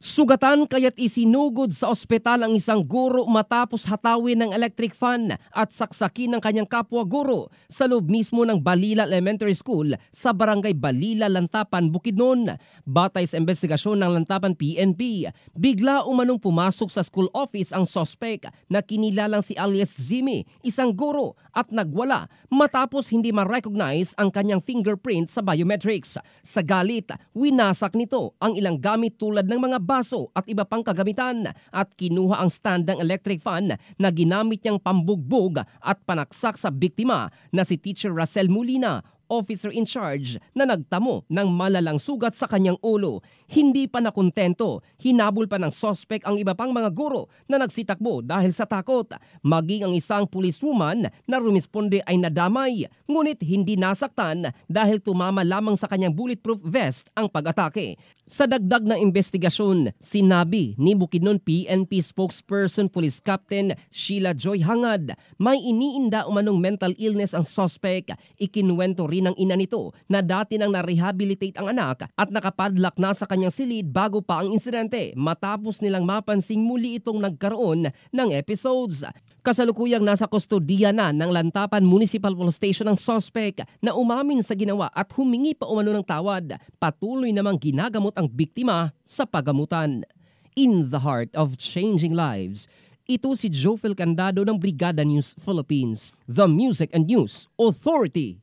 Sugatan kaya't isinugod sa ospital ang isang guro matapos hatawin ng electric fan at saksakin ng kanyang kapwa guro sa loob mismo ng Balila Elementary School sa barangay Balila, Lantapan, Bukidnon. Batay sa investigasyon ng Lantapan PNP, bigla umanong pumasok sa school office ang suspect na kinilalang si alias Jimmy, isang guro, at nagwala matapos hindi ma-recognize ang kanyang fingerprint sa biometrics. Sa galit, winasak nito ang ilang gamit tulad ng mga baso at iba pang kagamitan at kinuha ang stand ng electric fan na ginamit niyang pambugbog at panaksak sa biktima na si Teacher Racel Molina, officer in charge, na nagtamo ng malalang sugat sa kanyang ulo. Hindi pa nakontento, hinabol pa ng suspect ang iba pang mga guro na nagsitakbo dahil sa takot. Maging ang isang policewoman na rumisponde ay nadamay, ngunit hindi nasaktan dahil tumama lamang sa kanyang bulletproof vest ang pag-atake. Sa dagdag na investigasyon, sinabi ni Bukidnon PNP spokesperson Police Captain Sheila Joy Hangad, may iniinda umanong mental illness ang suspect. Ikinuwento rin ng ina nito na dati nang na-rehabilitate ang anak at nakapadlock na sa kanyang silid bago pa ang insidente matapos nilang mapansing muli itong nagkaroon ng episodes. Kasalukuyang nasa kustodiya na ng Lantapan Municipal Police Station ang suspect na umamin sa ginawa at humingi pa umano ng tawad. Patuloy namang ginagamot ang biktima sa pagamutan. In the heart of changing lives, ito si Jofel Candado ng Brigada News Philippines, the Music and News Authority.